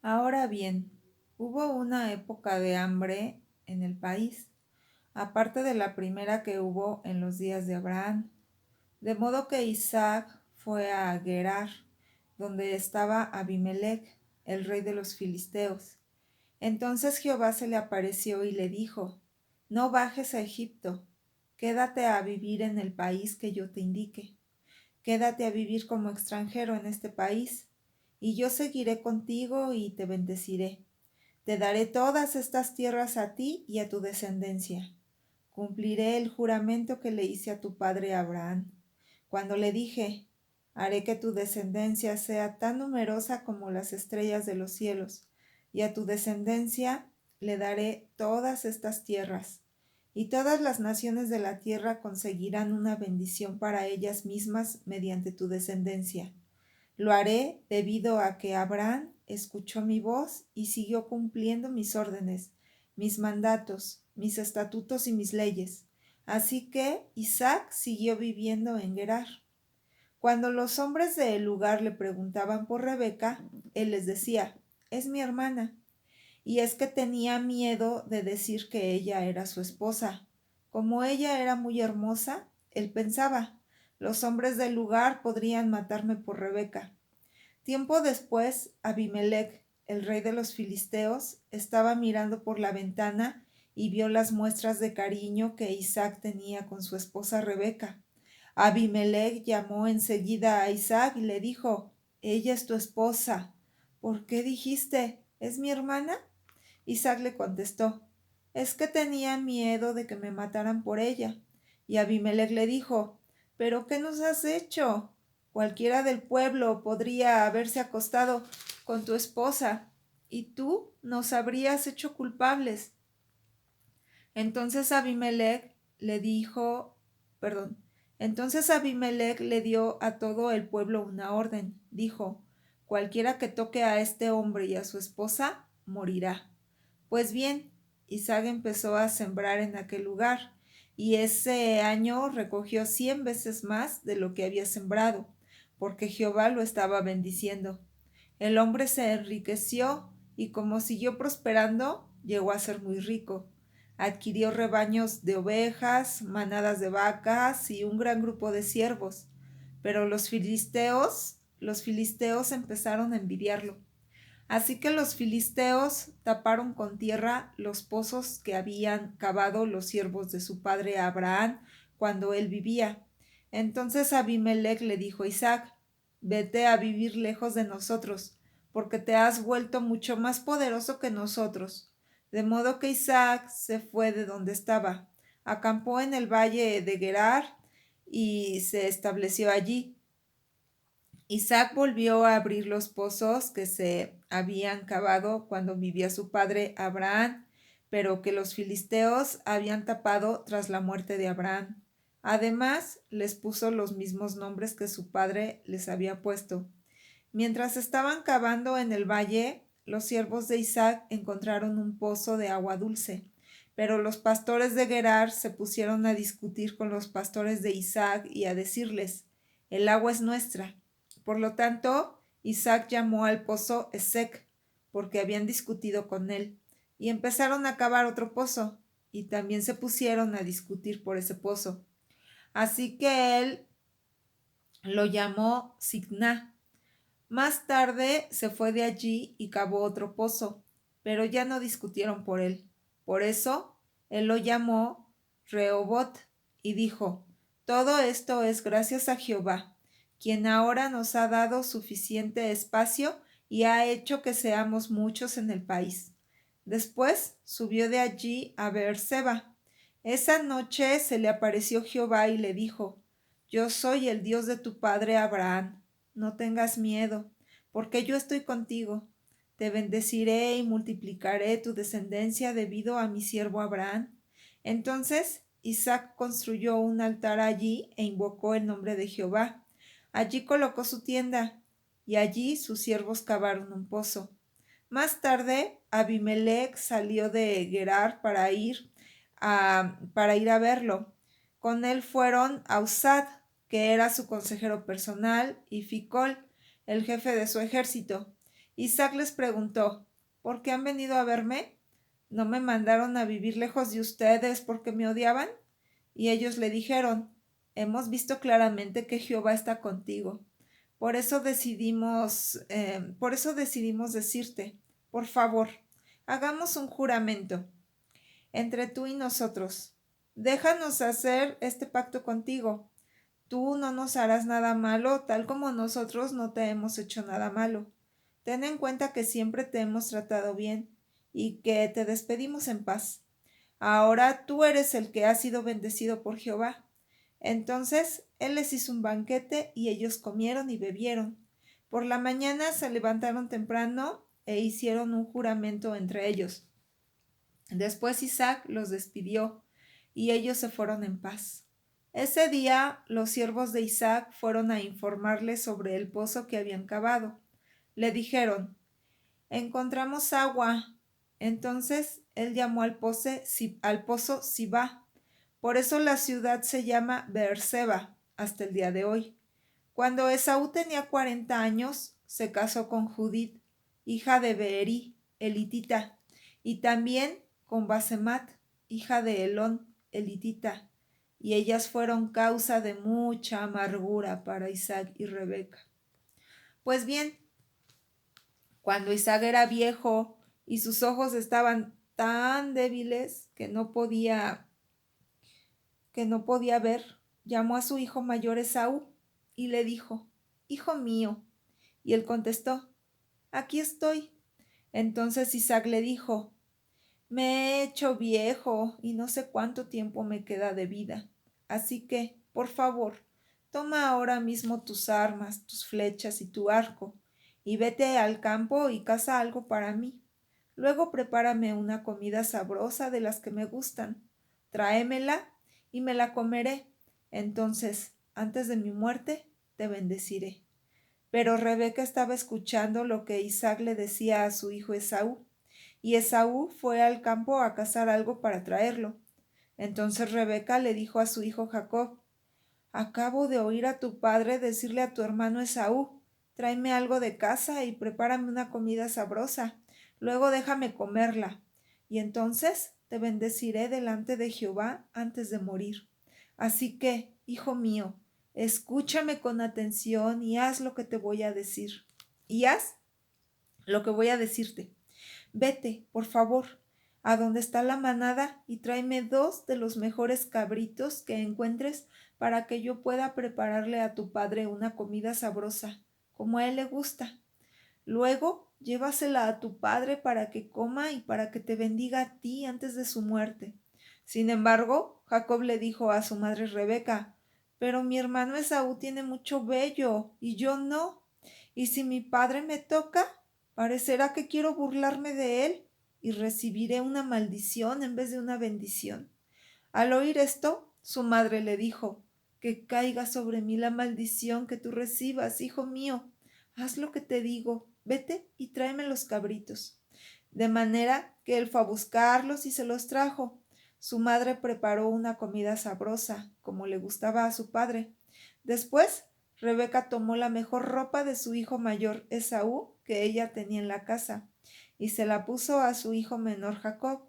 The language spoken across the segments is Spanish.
Ahora bien, hubo una época de hambre en el país, aparte de la primera que hubo en los días de Abraham, de modo que Isaac fue a Gerar, donde estaba Abimelech, el rey de los filisteos. Entonces Jehová se le apareció y le dijo: No bajes a Egipto, quédate a vivir en el país que yo te indique. Quédate a vivir como extranjero en este país, y yo seguiré contigo y te bendeciré. Te daré todas estas tierras a ti y a tu descendencia. Cumpliré el juramento que le hice a tu padre Abraham, cuando le dije: Haré que tu descendencia sea tan numerosa como las estrellas de los cielos, y a tu descendencia le daré todas estas tierras. Y todas las naciones de la tierra conseguirán una bendición para ellas mismas mediante tu descendencia. Lo haré debido a que Abraham escuchó mi voz y siguió cumpliendo mis órdenes, mis mandatos, mis estatutos y mis leyes. Así que Isaac siguió viviendo en Gerar. Cuando los hombres del lugar le preguntaban por Rebeca, él les decía: Es mi hermana. Y es que tenía miedo de decir que ella era su esposa. Como ella era muy hermosa, él pensaba: Los hombres del lugar podrían matarme por Rebeca. Tiempo después, Abimelech, el rey de los filisteos, estaba mirando por la ventana y vio las muestras de cariño que Isaac tenía con su esposa Rebeca. Abimelech llamó enseguida a Isaac y le dijo: Ella es tu esposa. ¿Por qué dijiste: Es mi hermana? Isaac le contestó: Es que tenía miedo de que me mataran por ella. Y Abimelech le dijo: ¿Pero qué nos has hecho? Cualquiera del pueblo podría haberse acostado con tu esposa, y tú nos habrías hecho culpables. Entonces Abimelech le dijo, perdón, entonces Abimelech le dio a todo el pueblo una orden. Dijo: Cualquiera que toque a este hombre y a su esposa morirá. Pues bien, Isaac empezó a sembrar en aquel lugar, y ese año recogió 100 veces más de lo que había sembrado, porque Jehová lo estaba bendiciendo. El hombre se enriqueció, y como siguió prosperando, llegó a ser muy rico. Adquirió rebaños de ovejas, manadas de vacas y un gran grupo de siervos. Pero los filisteos empezaron a envidiarlo. Así que los filisteos taparon con tierra los pozos que habían cavado los siervos de su padre Abraham cuando él vivía. Entonces Abimelech le dijo a Isaac: Vete a vivir lejos de nosotros, porque te has vuelto mucho más poderoso que nosotros. De modo que Isaac se fue de donde estaba, acampó en el valle de Gerar y se estableció allí. Isaac volvió a abrir los pozos que se habían cavado cuando vivía su padre Abraham, pero que los filisteos habían tapado tras la muerte de Abraham. Además, les puso los mismos nombres que su padre les había puesto. Mientras estaban cavando en el valle, los siervos de Isaac encontraron un pozo de agua dulce, pero los pastores de Gerar se pusieron a discutir con los pastores de Isaac y a decirles: El agua es nuestra. Por lo tanto, Isaac llamó al pozo Esek, porque habían discutido con él, y empezaron a cavar otro pozo, y también se pusieron a discutir por ese pozo. Así que él lo llamó Signá. Más tarde se fue de allí y cavó otro pozo, pero ya no discutieron por él. Por eso él lo llamó Rehobot y dijo: Todo esto es gracias a Jehová, quien ahora nos ha dado suficiente espacio y ha hecho que seamos muchos en el país. Después subió de allí a Beerseba. Esa noche se le apareció Jehová y le dijo: Yo soy el Dios de tu padre Abraham. No tengas miedo, porque yo estoy contigo. Te bendeciré y multiplicaré tu descendencia debido a mi siervo Abraham. Entonces Isaac construyó un altar allí e invocó el nombre de Jehová. Allí colocó su tienda, y allí sus siervos cavaron un pozo. Más tarde, Abimelech salió de Gerar para ir a verlo. Con él fueron Ausad, que era su consejero personal, y Ficol, el jefe de su ejército. Isaac les preguntó: ¿por qué han venido a verme? ¿No me mandaron a vivir lejos de ustedes porque me odiaban? Y ellos le dijeron: hemos visto claramente que Jehová está contigo. Por eso decidimos decirte: por favor, hagamos un juramento entre tú y nosotros. Déjanos hacer este pacto contigo. Tú no nos harás nada malo, tal como nosotros no te hemos hecho nada malo. Ten en cuenta que siempre te hemos tratado bien y que te despedimos en paz. Ahora tú eres el que ha sido bendecido por Jehová. Entonces él les hizo un banquete y ellos comieron y bebieron. Por la mañana se levantaron temprano e hicieron un juramento entre ellos. Después Isaac los despidió y ellos se fueron en paz. Ese día los siervos de Isaac fueron a informarle sobre el pozo que habían cavado. Le dijeron: encontramos agua. Entonces él llamó al pozo Sibá. Por eso la ciudad se llama Beerseba hasta el día de hoy. Cuando Esaú tenía 40 años, se casó con Judith, hija de Beerí, elitita, y también con Basemat, hija de Elón, elitita, y ellas fueron causa de mucha amargura para Isaac y Rebeca. Pues bien, cuando Isaac era viejo y sus ojos estaban tan débiles que no podía ver, llamó a su hijo mayor Esaú y le dijo: hijo mío. Y él contestó: aquí estoy. Entonces Isaac le dijo: me he hecho viejo y no sé cuánto tiempo me queda de vida. Así que, por favor, toma ahora mismo tus armas, tus flechas y tu arco, y vete al campo y caza algo para mí. Luego prepárame una comida sabrosa de las que me gustan. Tráemela y me la comeré. Entonces, antes de mi muerte, te bendeciré. Pero Rebeca estaba escuchando lo que Isaac le decía a su hijo Esaú, y Esaú fue al campo a cazar algo para traerlo. Entonces Rebeca le dijo a su hijo Jacob: acabo de oír a tu padre decirle a tu hermano Esaú: tráeme algo de casa y prepárame una comida sabrosa. Luego déjame comerla, y entonces te bendeciré delante de Jehová antes de morir. Así que, hijo mío, escúchame con atención y haz lo que te voy a decir. Y haz lo que voy a decirte. Vete, por favor, a donde está la manada y tráeme 2 de los mejores cabritos que encuentres para que yo pueda prepararle a tu padre una comida sabrosa, como a él le gusta. Luego, llévasela a tu padre para que coma y para que te bendiga a ti antes de su muerte. Sin embargo, Jacob le dijo a su madre Rebeca: pero mi hermano Esaú tiene mucho vello y yo no. Y si mi padre me toca, parecerá que quiero burlarme de él y recibiré una maldición en vez de una bendición. Al oír esto, su madre le dijo: que caiga sobre mí la maldición que tú recibas, hijo mío. Haz lo que te digo, vete y tráeme los cabritos. De manera que él fue a buscarlos y se los trajo. Su madre preparó una comida sabrosa, como le gustaba a su padre. Después, Rebeca tomó la mejor ropa de su hijo mayor Esaú que ella tenía en la casa, y se la puso a su hijo menor Jacob.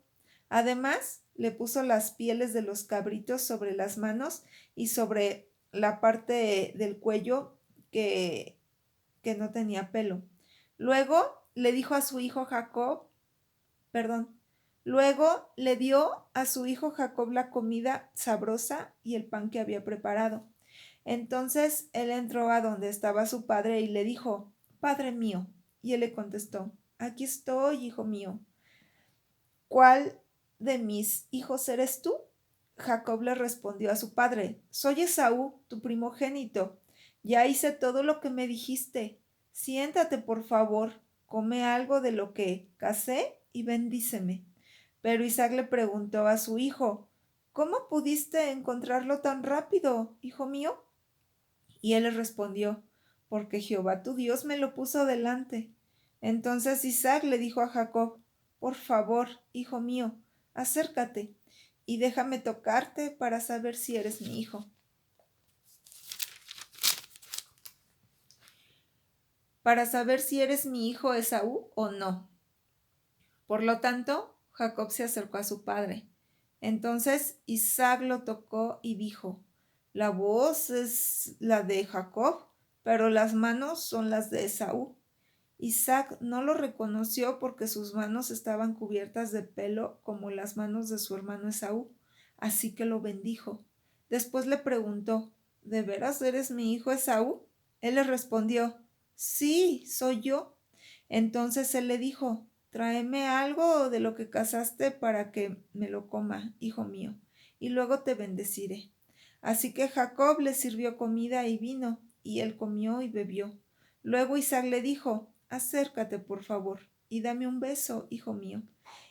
Además, le puso las pieles de los cabritos sobre las manos y sobre la parte del cuello que, que no tenía pelo. Luego le dijo a su hijo Jacob, perdón, luego le dio a su hijo Jacob la comida sabrosa y el pan que había preparado. Entonces él entró a donde estaba su padre y le dijo: Padre mío. Y él le contestó: Aquí estoy, hijo mío. ¿Cuál de mis hijos eres tú? Jacob le respondió a su padre: Soy Esaú, tu primogénito. Ya hice todo lo que me dijiste. Siéntate, por favor, come algo de lo que cacé y bendíceme. Pero Isaac le preguntó a su hijo: ¿cómo pudiste encontrarlo tan rápido, hijo mío? Y él le respondió: porque Jehová tu Dios me lo puso delante. Entonces Isaac le dijo a Jacob: por favor, hijo mío, acércate y déjame tocarte para saber si eres mi hijo. para saber si eres mi hijo Esaú o no. Por lo tanto, Jacob se acercó a su padre. Entonces Isaac lo tocó y dijo: la voz es la de Jacob, pero las manos son las de Esaú. Isaac no lo reconoció porque sus manos estaban cubiertas de pelo como las manos de su hermano Esaú, así que lo bendijo. Después le preguntó: ¿de veras eres mi hijo Esaú? Él le respondió: sí, soy yo. Entonces él le dijo: tráeme algo de lo que cazaste para que me lo coma, hijo mío, y luego te bendeciré. Así que Jacob le sirvió comida y vino, y él comió y bebió. Luego Isaac le dijo: acércate, por favor, y dame un beso, hijo mío.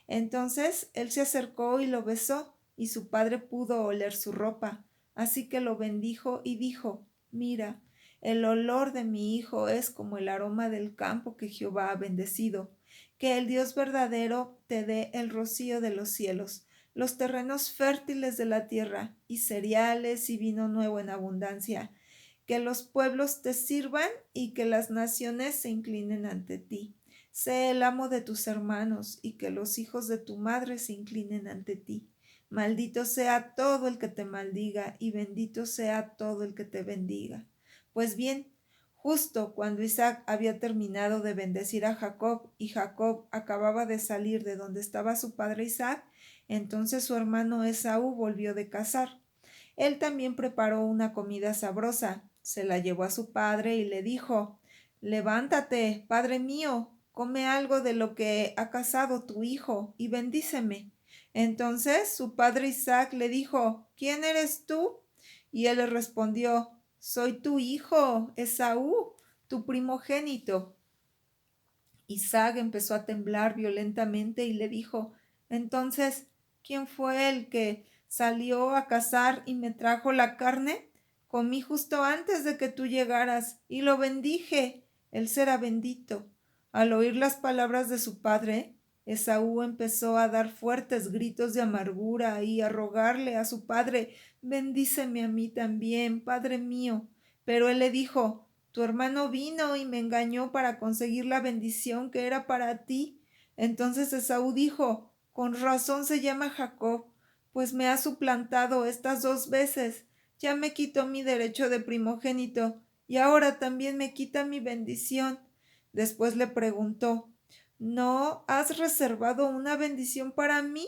Entonces él se acercó y lo besó, y su padre pudo oler su ropa. Así que lo bendijo y dijo: mira, el olor de mi hijo es como el aroma del campo que Jehová ha bendecido. Que el Dios verdadero te dé el rocío de los cielos, los terrenos fértiles de la tierra, y cereales y vino nuevo en abundancia. Que los pueblos te sirvan y que las naciones se inclinen ante ti. Sé el amo de tus hermanos y que los hijos de tu madre se inclinen ante ti. Maldito sea todo el que te maldiga y bendito sea todo el que te bendiga. Pues bien, justo cuando Isaac había terminado de bendecir a Jacob y Jacob acababa de salir de donde estaba su padre Isaac, entonces su hermano Esaú volvió de cazar. Él también preparó una comida sabrosa, se la llevó a su padre y le dijo: levántate, padre mío, come algo de lo que ha cazado tu hijo y bendíceme. Entonces su padre Isaac le dijo: ¿quién eres tú? Y él le respondió: soy tu hijo, Esaú, tu primogénito. Isaac empezó a temblar violentamente y le dijo: entonces, ¿quién fue el que salió a cazar y me trajo la carne? Comí justo antes de que tú llegaras y lo bendije. Él será bendito. Al oír las palabras de su padre, Esaú empezó a dar fuertes gritos de amargura y a rogarle a su padre: bendíceme a mí también, padre mío. Pero él le dijo: tu hermano vino y me engañó para conseguir la bendición que era para ti. Entonces Esaú dijo: con razón se llama Jacob, pues me ha suplantado estas 2 veces. Ya me quitó mi derecho de primogénito y ahora también me quita mi bendición. Después le preguntó: ¿no has reservado una bendición para mí?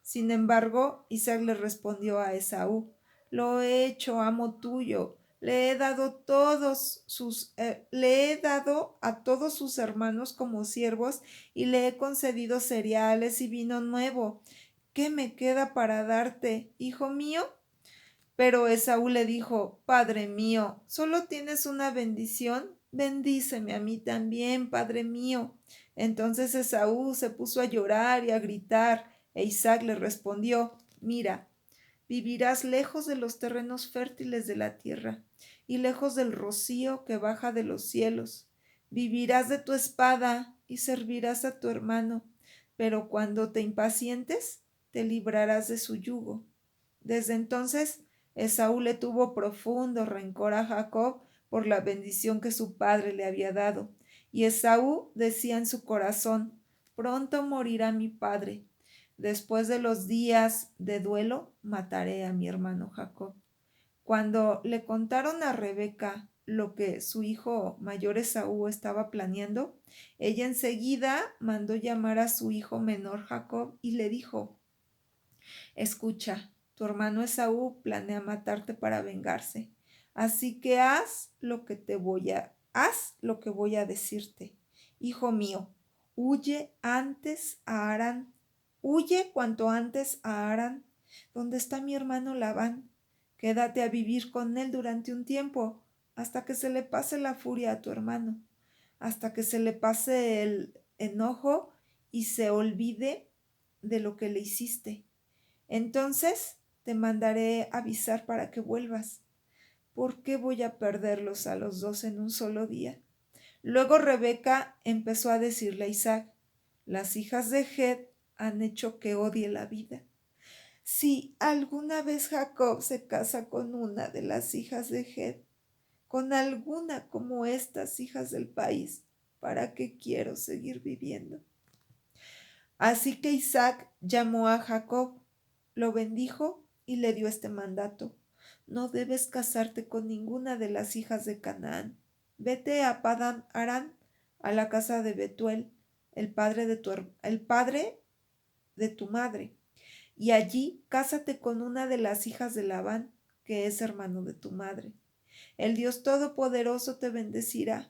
Sin embargo, Isaac le respondió a Esaú: lo he hecho, amo tuyo. Le he dado a todos sus hermanos como siervos y le he concedido cereales y vino nuevo. ¿Qué me queda para darte, hijo mío? Pero Esaú le dijo: padre mío, ¿solo tienes una bendición? Bendíceme a mí también, padre mío. Entonces Esaú se puso a llorar y a gritar, e Isaac le respondió: mira, vivirás lejos de los terrenos fértiles de la tierra y lejos del rocío que baja de los cielos. Vivirás de tu espada y servirás a tu hermano, pero cuando te impacientes, te librarás de su yugo. Desde entonces, Esaú le tuvo profundo rencor a Jacob por la bendición que su padre le había dado. Y Esaú decía en su corazón: pronto morirá mi padre. Después de los días de duelo, mataré a mi hermano Jacob. Cuando le contaron a Rebeca lo que su hijo mayor Esaú estaba planeando, ella enseguida mandó llamar a su hijo menor Jacob y le dijo: escucha, tu hermano Esaú planea matarte para vengarse. Así que haz lo que voy a decirte. Hijo mío, huye cuanto antes a Harán, donde está mi hermano Labán. Quédate a vivir con él durante un tiempo, hasta que se le pase la furia a tu hermano, hasta que se le pase el enojo y se olvide de lo que le hiciste. Entonces te mandaré avisar para que vuelvas. ¿Por qué voy a perderlos a los dos en un solo día? Luego Rebeca empezó a decirle a Isaac: las hijas de Het han hecho que odie la vida. Si alguna vez Jacob se casa con una de las hijas de Het, con alguna como estas hijas del país, ¿para qué quiero seguir viviendo? Así que Isaac llamó a Jacob, lo bendijo y le dio este mandato: no debes casarte con ninguna de las hijas de Canaán. Vete a Padán Aram, a la casa de Betuel, el padre de tu madre, y allí cásate con una de las hijas de Labán, que es hermano de tu madre. El Dios Todopoderoso te bendecirá,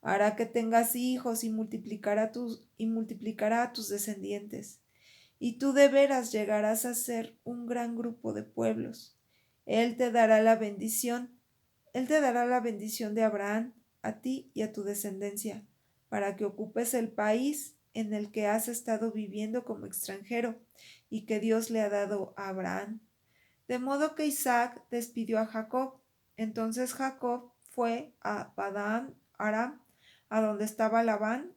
hará que tengas hijos y multiplicará a tus descendientes. Y tú de veras llegarás a ser un gran grupo de pueblos. Él te dará la bendición. Él te dará la bendición de Abraham, a ti y a tu descendencia, para que ocupes el país en el que has estado viviendo como extranjero y que Dios le ha dado a Abraham. De modo que Isaac despidió a Jacob. Entonces Jacob fue a Padán Aram, a donde estaba Labán,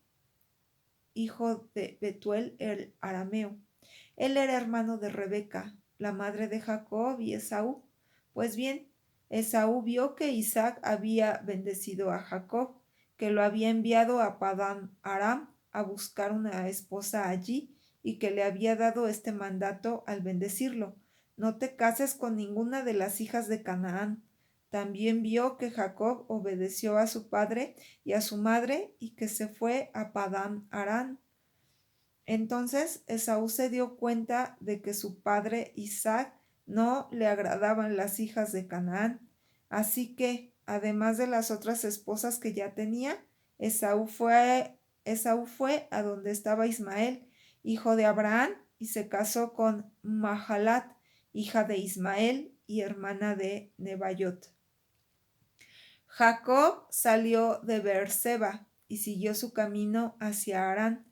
hijo de Betuel el arameo. Él era hermano de Rebeca, la madre de Jacob y Esaú. Pues bien, Esaú vio que Isaac había bendecido a Jacob, que lo había enviado a Padán Aram a buscar una esposa allí, y que le había dado este mandato al bendecirlo: no te cases con ninguna de las hijas de Canaán. También vio que Jacob obedeció a su padre y a su madre, y que se fue a Padán Aram. Entonces Esaú se dio cuenta de que su padre Isaac no le agradaban las hijas de Canaán. Así que, además de las otras esposas que ya tenía, Esaú fue a donde estaba Ismael, hijo de Abraham, y se casó con Mahalat, hija de Ismael y hermana de Nebaiot. Jacob salió de Beerseba y siguió su camino hacia Harán.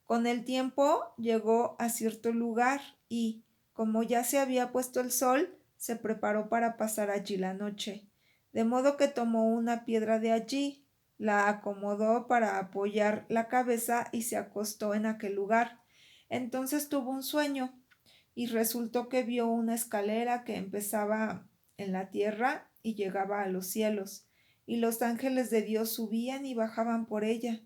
Con el tiempo llegó a cierto lugar y, como ya se había puesto el sol, se preparó para pasar allí la noche. De modo que tomó una piedra de allí, la acomodó para apoyar la cabeza y se acostó en aquel lugar. Entonces tuvo un sueño y resultó que vio una escalera que empezaba en la tierra y llegaba a los cielos, y los ángeles de Dios subían y bajaban por ella.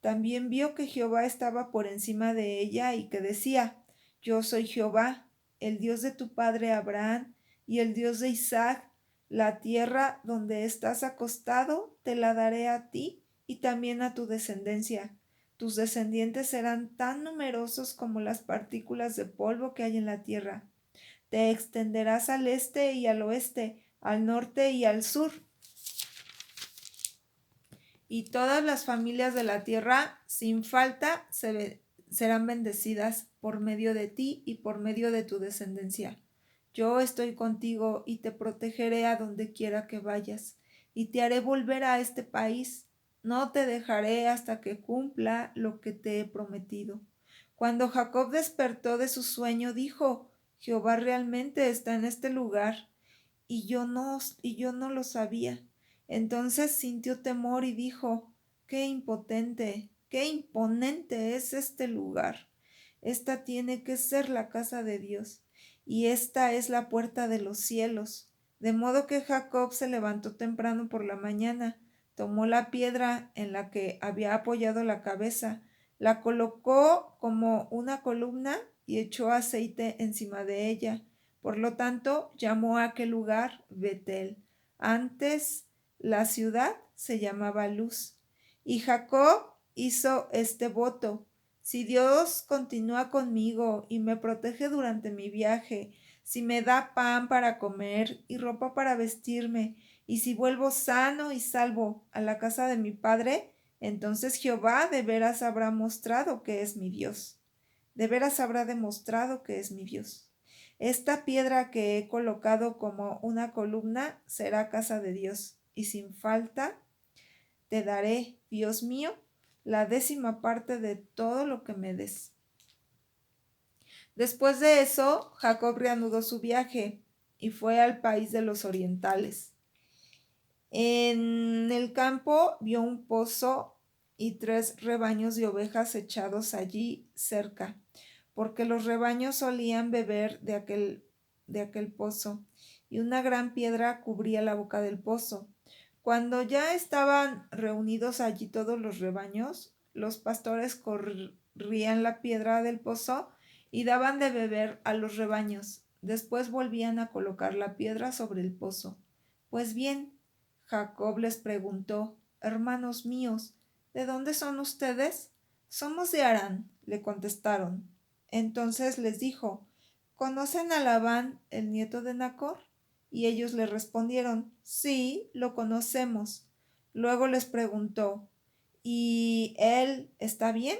También vio que Jehová estaba por encima de ella y que decía: yo soy Jehová, el Dios de tu padre Abraham y el Dios de Isaac. La tierra donde estás acostado te la daré a ti y también a tu descendencia. Tus descendientes serán tan numerosos como las partículas de polvo que hay en la tierra. Te extenderás al este y al oeste, al norte y al sur, y todas las familias de la tierra sin falta serán bendecidas por medio de ti y por medio de tu descendencia. Yo estoy contigo y te protegeré a donde quiera que vayas, y te haré volver a este país. No te dejaré hasta que cumpla lo que te he prometido. Cuando Jacob despertó de su sueño, dijo: Jehová realmente está en este lugar, y yo no lo sabía. Entonces sintió temor y dijo: qué impotente, qué imponente es este lugar. Esta tiene que ser la casa de Dios, y esta es la puerta de los cielos. De modo que Jacob se levantó temprano por la mañana, tomó la piedra en la que había apoyado la cabeza, la colocó como una columna y echó aceite encima de ella. Por lo tanto, llamó a aquel lugar Betel. Antes la ciudad se llamaba Luz. Y Jacob hizo este voto: si Dios continúa conmigo y me protege durante mi viaje, si me da pan para comer y ropa para vestirme, y si vuelvo sano y salvo a la casa de mi padre, entonces Jehová de veras habrá mostrado que es mi Dios. De veras habrá demostrado que es mi Dios. Esta piedra que he colocado como una columna será casa de Dios, y sin falta te daré, Dios mío, la 10ª parte de todo lo que me des. Después de eso, Jacob reanudó su viaje y fue al país de los orientales. En el campo vio un pozo y 3 rebaños de ovejas echados allí cerca, porque los rebaños solían beber de aquel pozo, y una gran piedra cubría la boca del pozo. Cuando ya estaban reunidos allí todos los rebaños, los pastores corrían la piedra del pozo y daban de beber a los rebaños. Después volvían a colocar la piedra sobre el pozo. Pues bien, Jacob les preguntó: Hermanos míos, ¿de dónde son ustedes? Somos de Harán, le contestaron. Entonces les dijo: ¿Conocen a Labán, el nieto de Nacor? Y ellos le respondieron: Sí, lo conocemos. Luego les preguntó: ¿Y él está bien?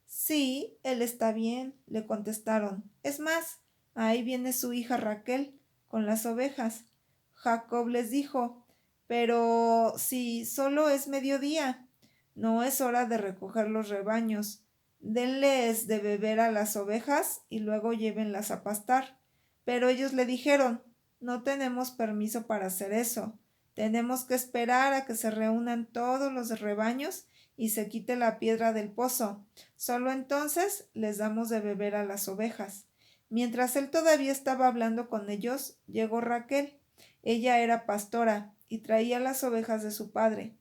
Sí, él está bien, le contestaron. Es más, ahí viene su hija Raquel con las ovejas. Jacob les dijo: Pero si solo es mediodía, no es hora de recoger los rebaños. Denles de beber a las ovejas y luego llévenlas a pastar. Pero ellos le dijeron: No tenemos permiso para hacer eso. Tenemos que esperar a que se reúnan todos los rebaños y se quite la piedra del pozo. Solo entonces les damos de beber a las ovejas. Mientras él todavía estaba hablando con ellos, llegó Raquel. Ella era pastora y traía las ovejas de su padre.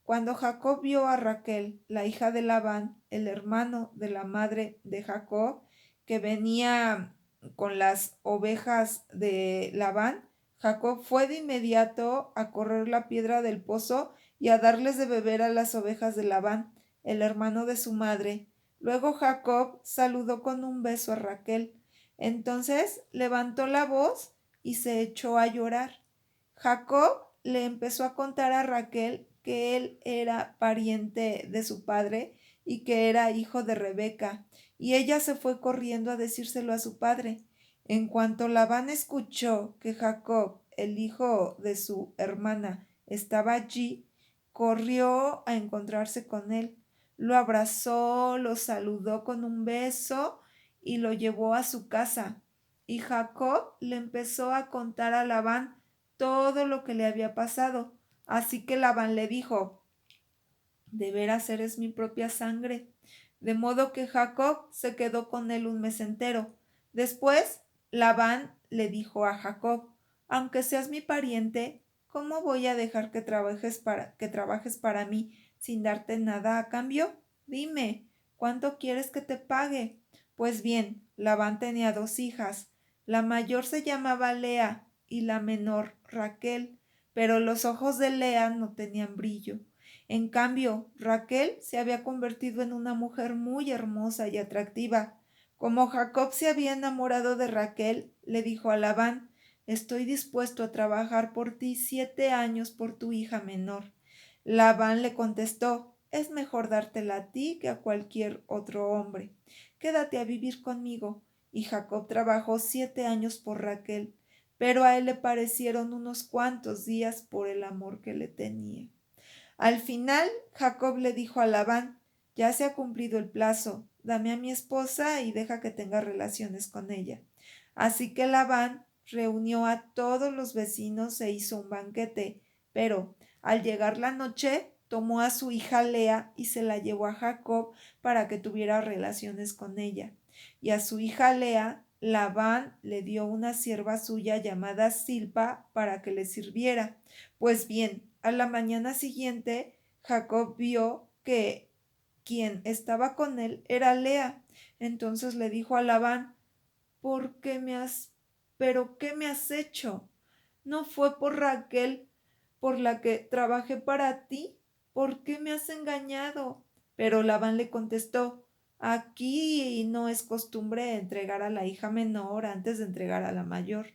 Cuando Jacob vio a Raquel, la hija de Labán, el hermano de la madre de Jacob, que venía con las ovejas de Labán, Jacob fue de inmediato a correr la piedra del pozo y a darles de beber a las ovejas de Labán, el hermano de su madre. Luego Jacob saludó con un beso a Raquel. Entonces levantó la voz y se echó a llorar. Jacob le empezó a contar a Raquel que él era pariente de su padre y que era hijo de Rebeca, y ella se fue corriendo a decírselo a su padre. En cuanto Labán escuchó que Jacob, el hijo de su hermana, estaba allí, corrió a encontrarse con él. Lo abrazó, lo saludó con un beso y lo llevó a su casa. Y Jacob le empezó a contar a Labán todo lo que le había pasado. Así que Labán le dijo: De veras eres mi propia sangre. De modo que Jacob se quedó con él un mes entero. Después, Labán le dijo a Jacob: Aunque seas mi pariente, ¿cómo voy a dejar que trabajes para mí sin darte nada a cambio? Dime, ¿cuánto quieres que te pague? Pues bien, Labán tenía dos hijas. La mayor se llamaba Lea y la menor Raquel, pero los ojos de Lea no tenían brillo. En cambio, Raquel se había convertido en una mujer muy hermosa y atractiva. Como Jacob se había enamorado de Raquel, le dijo a Labán: Estoy dispuesto a trabajar por ti 7 años por tu hija menor. Labán le contestó: Es mejor dártela a ti que a cualquier otro hombre. Quédate a vivir conmigo. Y Jacob trabajó 7 años por Raquel, pero a él le parecieron unos cuantos días por el amor que le tenía. Al final, Jacob le dijo a Labán: Ya se ha cumplido el plazo, dame a mi esposa y deja que tenga relaciones con ella. Así que Labán reunió a todos los vecinos e hizo un banquete, pero al llegar la noche tomó a su hija Lea y se la llevó a Jacob para que tuviera relaciones con ella. Y a su hija Lea, Labán le dio una sierva suya llamada Silpa para que le sirviera. Pues bien, a la mañana siguiente, Jacob vio que quien estaba con él era Lea. Entonces le dijo a Labán: ¿Por qué me has... ¿Pero qué me has hecho? ¿No fue por Raquel por la que trabajé para ti? ¿Por qué me has engañado? Pero Labán le contestó: Aquí no es costumbre entregar a la hija menor antes de entregar a la mayor.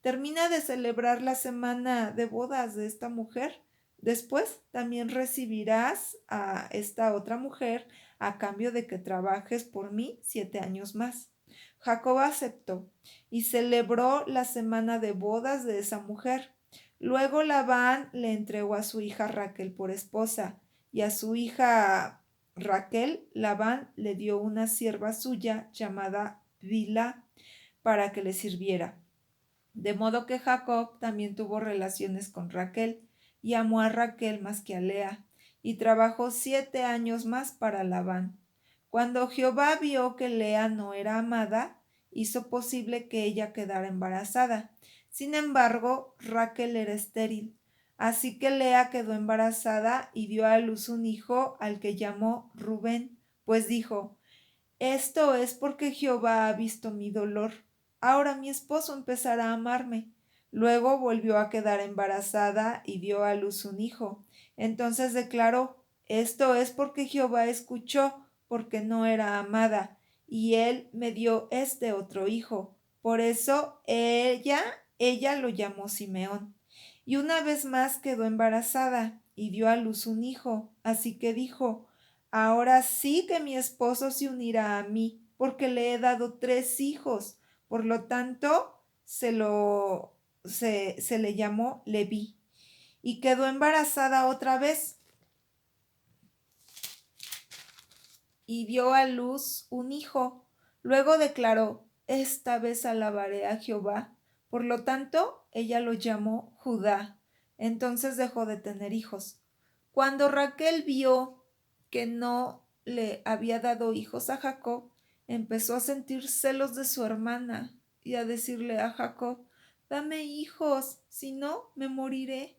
Termina de celebrar la semana de bodas de esta mujer. Después también recibirás a esta otra mujer a cambio de que trabajes por mí 7 años más. Jacob aceptó y celebró la semana de bodas de esa mujer. Luego Labán le entregó a su hija Raquel por esposa, y a su hija Raquel Labán le dio una sierva suya llamada Bilha para que le sirviera. De modo que Jacob también tuvo relaciones con Raquel y amó a Raquel más que a Lea, y trabajó 7 años más para Labán. Cuando Jehová vio que Lea no era amada, hizo posible que ella quedara embarazada. Sin embargo, Raquel era estéril. Así que Lea quedó embarazada y dio a luz un hijo al que llamó Rubén, pues dijo: esto es porque Jehová ha visto mi dolor. Ahora mi esposo empezará a amarme. Luego volvió a quedar embarazada y dio a luz un hijo. Entonces declaró: esto es porque Jehová escuchó, porque no era amada, y él me dio este otro hijo. Por eso ella lo llamó Simeón. Y una vez más quedó embarazada y dio a luz un hijo. Así que dijo: ahora sí que mi esposo se unirá a mí, porque le he dado 3 hijos. Por lo tanto, se le llamó Leví. Y quedó embarazada otra vez y dio a luz un hijo. Luego declaró: esta vez alabaré a Jehová. Por lo tanto, ella lo llamó Judá. Entonces dejó de tener hijos. Cuando Raquel vio que no le había dado hijos a Jacob, empezó a sentir celos de su hermana y a decirle a Jacob: dame hijos, si no, me moriré.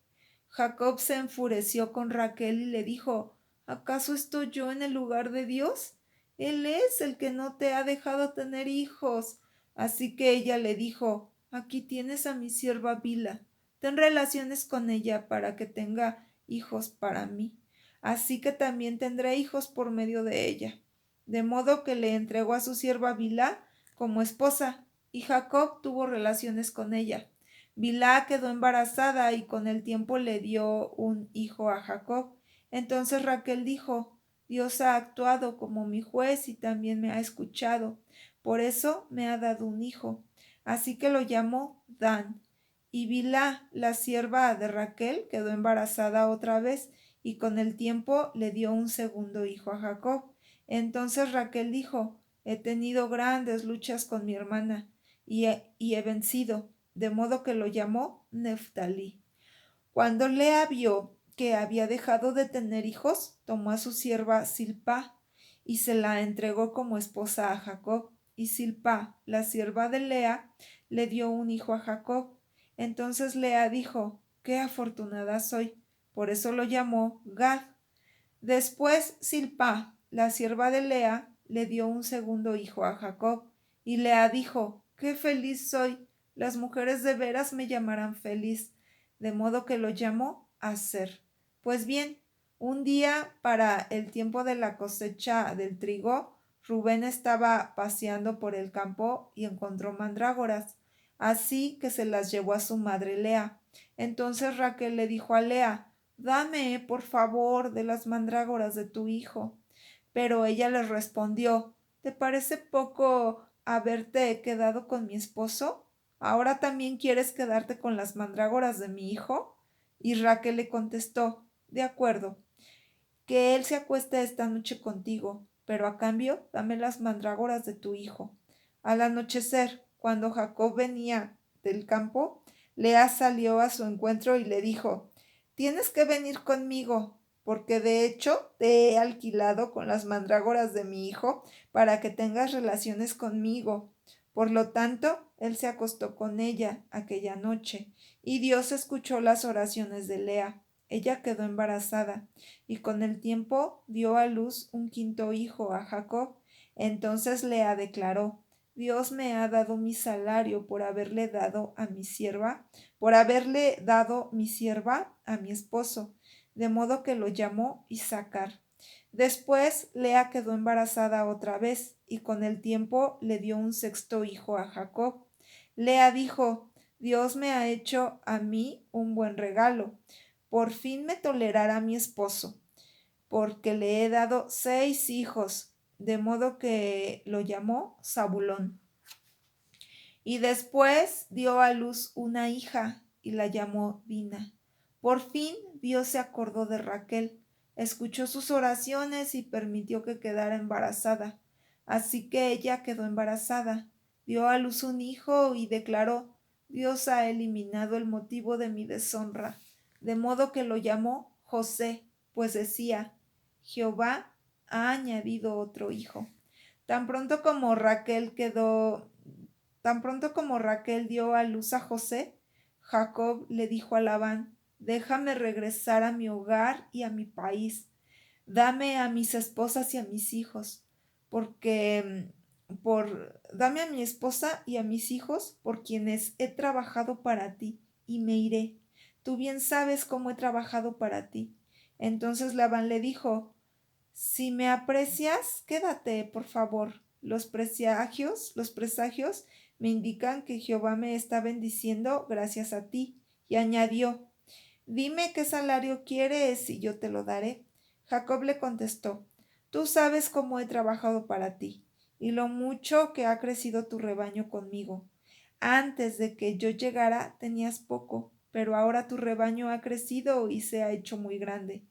Jacob se enfureció con Raquel y le dijo: ¿acaso estoy yo en el lugar de Dios? Él es el que no te ha dejado tener hijos. Así que ella le dijo: aquí tienes a mi sierva Bila, ten relaciones con ella para que tenga hijos para mí. Así que también tendré hijos por medio de ella. De modo que le entregó a su sierva Bilá como esposa, y Jacob tuvo relaciones con ella. Bilá quedó embarazada y con el tiempo le dio un hijo a Jacob. Entonces Raquel dijo: Dios ha actuado como mi juez y también me ha escuchado. Por eso me ha dado un hijo. Así que lo llamó Dan. Y Bilá, la sierva de Raquel, quedó embarazada otra vez y con el tiempo le dio un segundo hijo a Jacob. Entonces Raquel dijo: he tenido grandes luchas con mi hermana y he vencido, de modo que lo llamó Neftalí. Cuando Lea vio que había dejado de tener hijos, tomó a su sierva Silpa y se la entregó como esposa a Jacob. Y Silpa, la sierva de Lea, le dio un hijo a Jacob. Entonces Lea dijo: qué afortunada soy. Por eso lo llamó Gad. Después Silpa, la sierva de Lea, le dio un segundo hijo a Jacob. Y Lea dijo: qué feliz soy. Las mujeres de veras me llamarán feliz. De modo que lo llamó Aser. Pues bien, un día para el tiempo de la cosecha del trigo, Rubén estaba paseando por el campo y encontró mandrágoras, así que se las llevó a su madre Lea. Entonces Raquel le dijo a Lea: dame, por favor, de las mandrágoras de tu hijo. Pero ella le respondió: ¿te parece poco haberte quedado con mi esposo? ¿Ahora también quieres quedarte con las mandrágoras de mi hijo? Y Raquel le contestó: de acuerdo, que él se acueste esta noche contigo, pero a cambio dame las mandrágoras de tu hijo. Al anochecer, cuando Jacob venía del campo, Lea salió a su encuentro y le dijo: tienes que venir conmigo, porque de hecho te he alquilado con las mandrágoras de mi hijo para que tengas relaciones conmigo. Por lo tanto, él se acostó con ella aquella noche, y Dios escuchó las oraciones de Lea. Ella quedó embarazada y con el tiempo dio a luz un quinto hijo a Jacob. Entonces Lea declaró: Dios me ha dado mi salario por haberle dado a mi sierva, por haberle dado mi sierva a mi esposo, de modo que lo llamó Isaacar. Después Lea quedó embarazada otra vez y con el tiempo le dio un sexto hijo a Jacob. Lea dijo: Dios me ha hecho a mí un buen regalo. Por fin me tolerará mi esposo, porque le he dado 6 hijos, de modo que lo llamó Zabulón. Y después dio a luz una hija y la llamó Dina. Por fin Dios se acordó de Raquel, escuchó sus oraciones y permitió que quedara embarazada. Así que ella quedó embarazada, dio a luz un hijo y declaró: Dios ha eliminado el motivo de mi deshonra, de modo que lo llamó José, pues decía: Jehová ha añadido otro hijo. Tan pronto como Raquel quedó Tan pronto como Raquel dio a luz a José, Jacob le dijo a Labán: déjame regresar a mi hogar y a mi país. Dame a mis esposas y a mis hijos, porque dame a mi esposa y a mis hijos por quienes he trabajado para ti, y me iré. Tú bien sabes cómo he trabajado para ti. Entonces Labán le dijo: si me aprecias, quédate, por favor. Los presagios me indican que Jehová me está bendiciendo gracias a ti. Y añadió: dime qué salario quieres y yo te lo daré. Jacob le contestó: tú sabes cómo he trabajado para ti y lo mucho que ha crecido tu rebaño conmigo. Antes de que yo llegara tenías poco, pero ahora tu rebaño ha crecido y se ha hecho muy grande.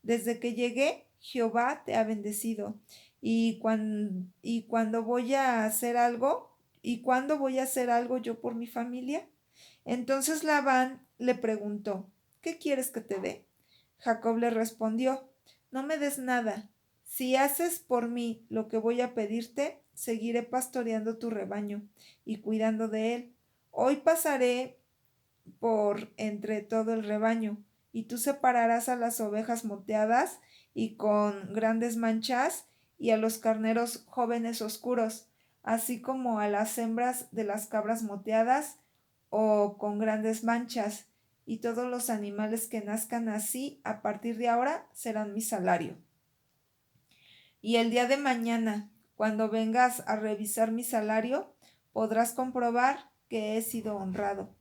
Desde que llegué, Jehová te ha bendecido. Y cuando voy a hacer algo, ¿y cuándo voy a hacer algo yo por mi familia? Entonces Labán le preguntó: ¿qué quieres que te dé? Jacob le respondió: no me des nada. Si haces por mí lo que voy a pedirte, seguiré pastoreando tu rebaño y cuidando de él. Hoy pasaré por entre todo el rebaño, y tú separarás a las ovejas moteadas y con grandes manchas, y a los carneros jóvenes oscuros, así como a las hembras de las cabras moteadas o con grandes manchas, y todos los animales que nazcan así a partir de ahora serán mi salario. Y el día de mañana, cuando vengas a revisar mi salario, podrás comprobar que he sido honrado.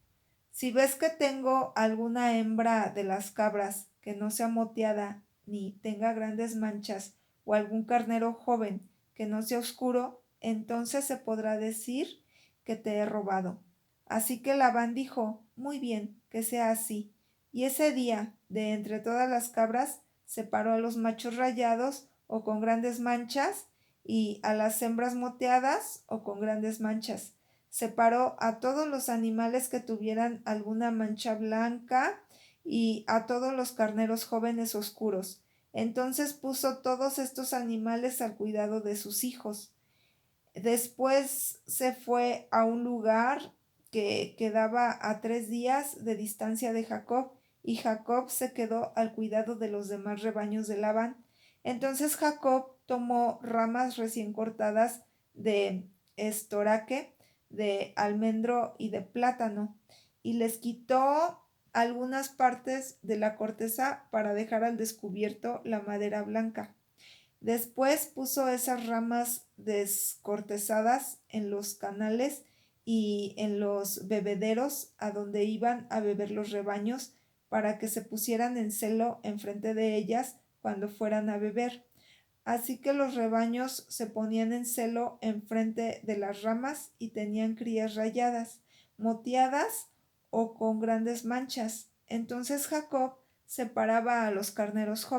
Si ves que tengo alguna hembra de las cabras que no sea moteada ni tenga grandes manchas, o algún carnero joven que no sea oscuro, entonces se podrá decir que te he robado. Así que Labán dijo: muy bien, que sea así. Y ese día, de entre todas las cabras, separó a los machos rayados o con grandes manchas, y a las hembras moteadas o con grandes manchas. Separó a todos los animales que tuvieran alguna mancha blanca y a todos los carneros jóvenes oscuros. Entonces puso todos estos animales al cuidado de sus hijos. Después se fue a un lugar que quedaba a 3 días de distancia de Jacob, y Jacob se quedó al cuidado de los demás rebaños de Labán. Entonces Jacob tomó ramas recién cortadas de estoraque, de almendro y de plátano, y les quitó algunas partes de la corteza para dejar al descubierto la madera blanca. Después puso esas ramas descortezadas en los canales y en los bebederos a donde iban a beber los rebaños, para que se pusieran en celo enfrente de ellas cuando fueran a beber. Así que los rebaños se ponían en celo enfrente de las ramas y tenían crías rayadas, moteadas o con grandes manchas. Entonces Jacob separaba a los carneros jóvenes